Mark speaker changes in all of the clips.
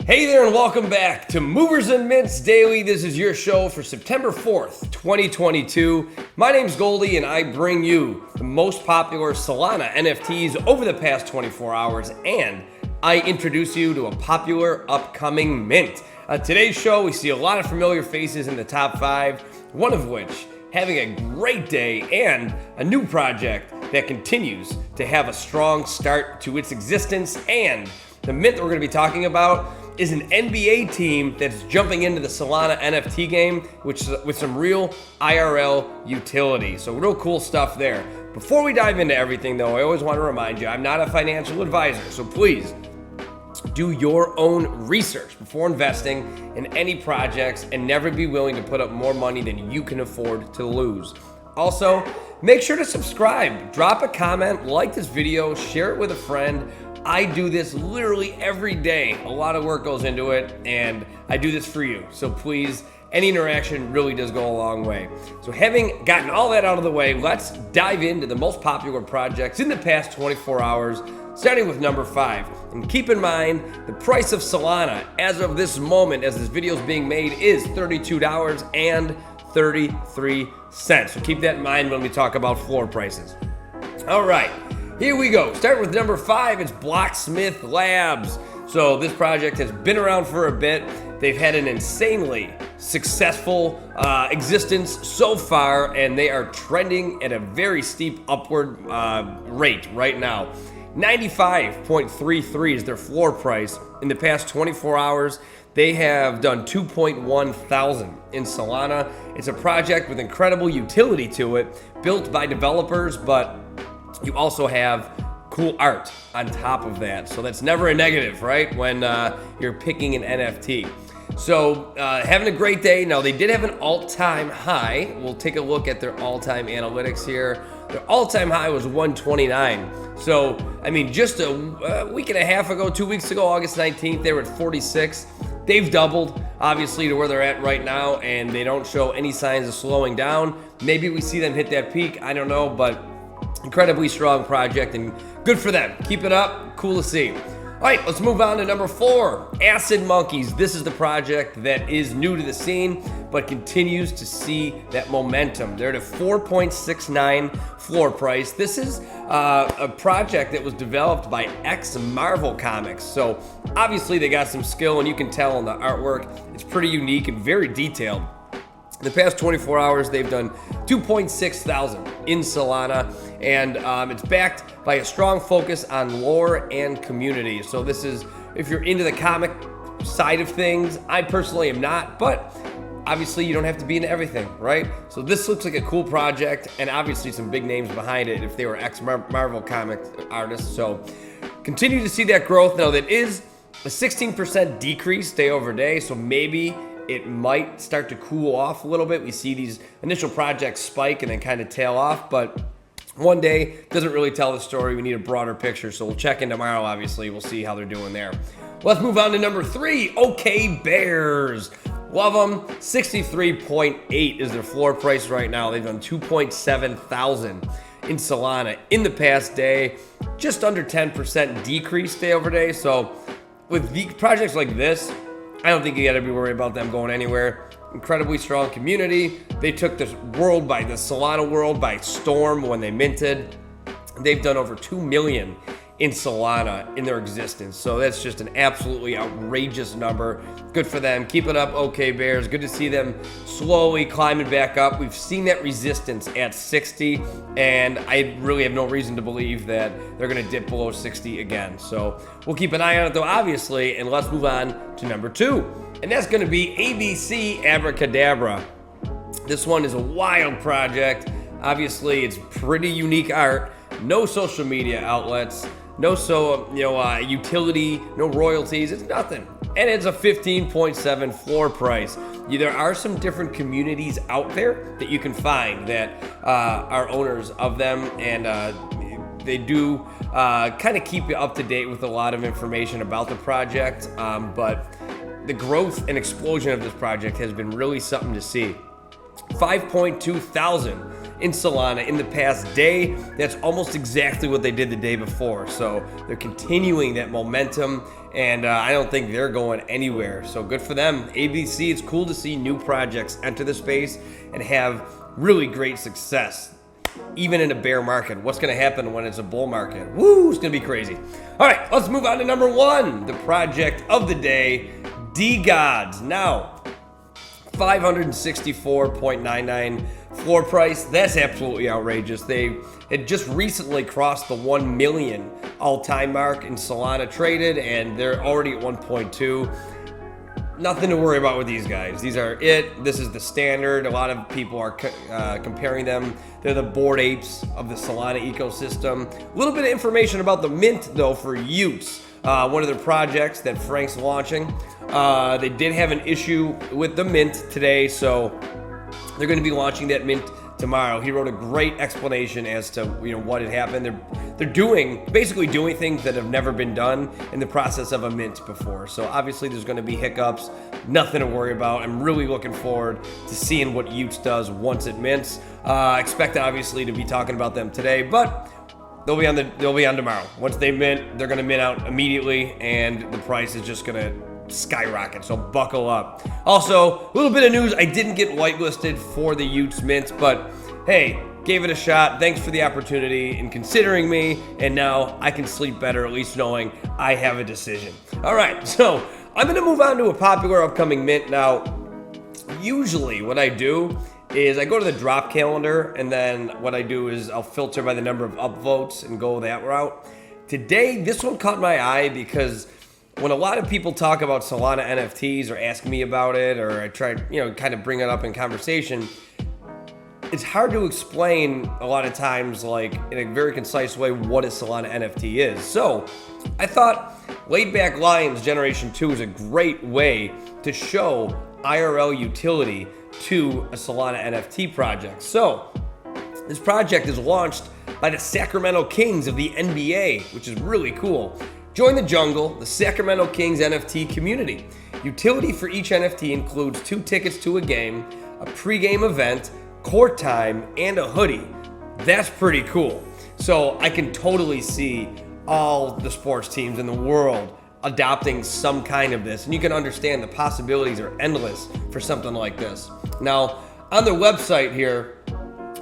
Speaker 1: Hey there and welcome back to Movers and Mints Daily. This is your show for September 4th, 2022. My name's Goldie and I bring you the most popular Solana NFTs over the past 24 hours and I introduce you to a popular upcoming mint. Today's show, we see a lot of familiar faces in the top 5, one of which having a great day and a new project that continues to have a strong start to its existence. And the mint that we're going to be talking about is an NBA team that's jumping into the Solana NFT game, with some real IRL utility. So real cool stuff there. Before we dive into everything though, I always want to remind you, I'm not a financial advisor, so please do your own research before investing in any projects and never be willing to put up more money than you can afford to lose. Also, make sure to subscribe, drop a comment, like this video, share it with a friend. I do this literally every day. A lot of work goes into it, and I do this for you. So please, any interaction really does go a long way. So having gotten all that out of the way, let's dive into the most popular projects in the past 24 hours, starting with number 5. And keep in mind, the price of Solana as of this moment, as this video is being made, is $32.33. So keep that in mind when we talk about floor prices. All right. Here we go. Start with number 5. It's Blocksmith Labs. So this project has been around for a bit. They've had an insanely successful existence so far, and they are trending at a very steep upward rate right now. 95.33 is their floor price. In the past 24 hours, they have done 2.1 thousand in Solana. It's a project with incredible utility to it, built by developers, but you also have cool art on top of that. So that's never a negative, right? When you're picking an NFT. So having a great day. Now they did have an all-time high. We'll take a look at their all-time analytics here. Their all-time high was 129. So, I mean, just a week and a half ago, 2 weeks ago, August 19th, they were at 46. They've doubled, obviously, to where they're at right now, and they don't show any signs of slowing down. Maybe we see them hit that peak. I don't know, but incredibly strong project and good for them. Keep it up. Cool to see. All right, let's move on to number 4, Acid Monkeys. This is the project that is new to the scene, but continues to see that momentum. They're at a 4.69 floor price. This is a project that was developed by ex-Marvel Comics. So obviously they got some skill, and you can tell in the artwork. It's pretty unique and very detailed. In the past 24 hours, they've done 2.6 thousand in Solana, and it's backed by a strong focus on lore and community. So this is, if you're into the comic side of things, I personally am not, but obviously you don't have to be into everything, right? So this looks like a cool project, and obviously some big names behind it if they were ex-Marvel comic artists. So continue to see that growth. Now that is a 16% decrease day over day, so maybe it might start to cool off a little bit. We see these initial projects spike and then kind of tail off, but one day doesn't really tell the story. We need a broader picture, so we'll check in tomorrow, obviously. We'll see how they're doing there. Let's move on to number 3, OK Bears. Love them. 63.8 is their floor price right now. They've done 2.7 thousand in Solana in the past day. Just under 10% decrease day over day. So with the projects like this, I don't think you gotta be worried about them going anywhere. Incredibly strong community. They took the Solana world by storm when they minted. They've done over 2 million in Solana in their existence. So that's just an absolutely outrageous number. Good for them. Keep it up, OK Bears. Good to see them slowly climbing back up. We've seen that resistance at 60, and I really have no reason to believe that they're gonna dip below 60 again. So we'll keep an eye on it though, obviously, and let's move on to number 2. And that's gonna be ABC Abracadabra. This one is a wild project. Obviously, it's pretty unique art. No social media outlets. No utility, no royalties, it's nothing. And it's a 15.7 floor price. There are some different communities out there that you can find that are owners of them, and they do kind of keep you up to date with a lot of information about the project, but the growth and explosion of this project has been really something to see. 5.2 thousand in Solana in the past day. That's almost exactly what they did the day before. So they're continuing that momentum, and I don't think they're going anywhere. So good for them. ABC, it's cool to see new projects enter the space and have really great success. Even in a bear market, what's going to happen when it's a bull market? Woo, it's going to be crazy. All right, let's move on to number one, the project of the day, DeGods. Now, 564.99 floor price. That's absolutely outrageous. They had just recently crossed the 1 million all-time mark in Solana traded, and they're already at 1.2. Nothing to worry about with these guys. These are it. This is the standard. A lot of people are comparing them. They're the Bored Apes of the Solana ecosystem. A little bit of information about the mint, though, for Utes. One of their projects that Frank's launching. They did have an issue with the mint today, so they're going to be launching that mint tomorrow. He wrote a great explanation as to what had happened. They're basically doing things that have never been done in the process of a mint before. So obviously there's going to be hiccups. Nothing to worry about. I'm really looking forward to seeing what Utes does once it mints. Expect obviously to be talking about them today, but they'll be on tomorrow. Once they mint, they're going to mint out immediately, and the price is just going to skyrocket, so buckle up. Also, a little bit of news, I didn't get whitelisted for the Utes mint, but hey, gave it a shot. Thanks for the opportunity and considering me, and now I can sleep better, at least knowing I have a decision. All right, so I'm going to move on to a popular upcoming mint. Now, usually what I do is I go to the drop calendar, and then what I do is I'll filter by the number of upvotes and go that route. Today, this one caught my eye because when a lot of people talk about Solana NFTs or ask me about it, or I try, kind of bring it up in conversation, it's hard to explain a lot of times, like in a very concise way, what a Solana NFT is. So I thought Laidback Lions Generation 2 is a great way to show IRL utility to a Solana NFT project. So this project is launched by the Sacramento Kings of the NBA, which is really cool. Join the jungle, the Sacramento Kings NFT community. Utility for each NFT includes 2 tickets to a game, a pregame event, court time, and a hoodie. That's pretty cool. So I can totally see all the sports teams in the world adopting some kind of this, and you can understand the possibilities are endless for something like this. Now, on their website here,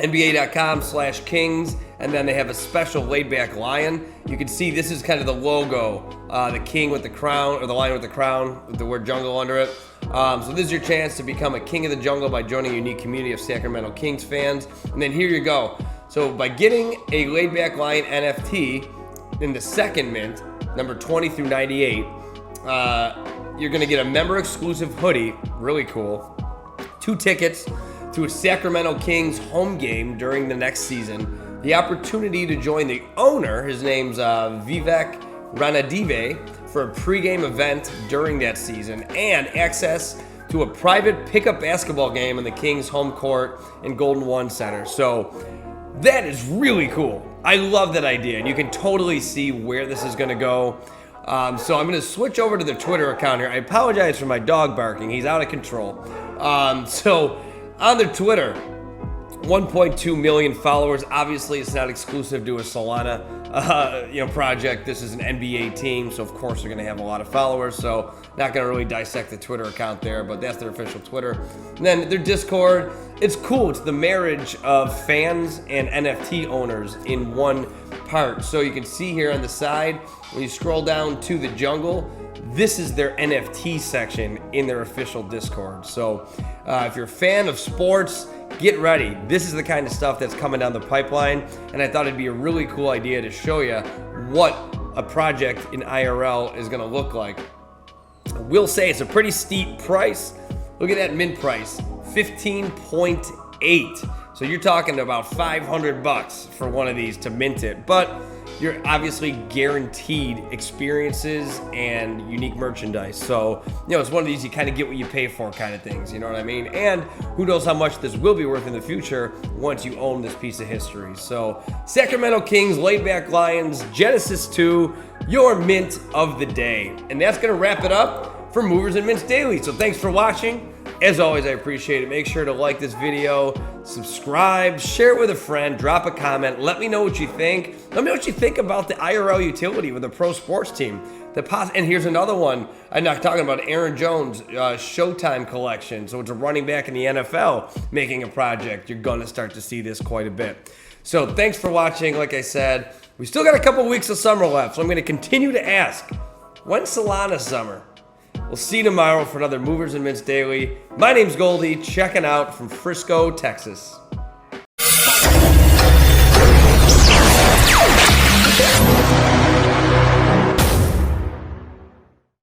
Speaker 1: nba.com/kings, and then they have a special Laidback Lion. You can see this is kind of the logo, the king with the crown, or the lion with the crown with the word jungle under it. So this is your chance to become a king of the jungle by joining a unique community of Sacramento Kings fans. And then here you go. So by getting a Laidback Lion NFT in the second mint, number 20 through 98, you're going to get a member exclusive hoodie, really cool, 2 tickets to a Sacramento Kings home game during the next season, the opportunity to join the owner, his name's Vivek Ranadive, for a pregame event during that season, and access to a private pickup basketball game in the Kings home court in Golden One Center. So that is really cool. I love that idea, and you can totally see where this is going to go. So I'm going to switch over to the Twitter account here. I apologize for my dog barking. He's out of control. So on their Twitter, 1.2 million followers. Obviously, it's not exclusive to a Solana project. This is an NBA team, so of course they're going to have a lot of followers. So not going to really dissect the Twitter account there, but that's their official Twitter. And then their Discord. It's cool. It's the marriage of fans and NFT owners in one part. So you can see here on the side, when you scroll down to the jungle, this is their NFT section in their official Discord. So if you're a fan of sports, get ready. This is the kind of stuff that's coming down the pipeline, and I thought it'd be a really cool idea to show you what a project in IRL is going to look like. I will say it's a pretty steep price. Look at that mint price, 15.8. So you're talking about $500 for one of these to mint it, but you're obviously guaranteed experiences and unique merchandise. So, it's one of these you kind of get what you pay for kind of things, you know what I mean? And who knows how much this will be worth in the future once you own this piece of history. So, Sacramento Kings, Laidback Lions, Genesis 2, your mint of the day. And that's going to wrap it up for Movers and Mints Daily. So thanks for watching. As always, I appreciate it. Make sure to like this video, subscribe, share it with a friend, drop a comment. Let me know what you think. Let me know what you think about the IRL utility with a pro sports team. And here's another one. I'm not talking about Aaron Jones' Showtime collection. So it's a running back in the NFL making a project. You're going to start to see this quite a bit. So thanks for watching. Like I said, we still got a couple weeks of summer left. So I'm going to continue to ask, when's Solana summer? We'll see you tomorrow for another Movers and Mints Daily. My name's Goldie, checking out from Frisco, Texas.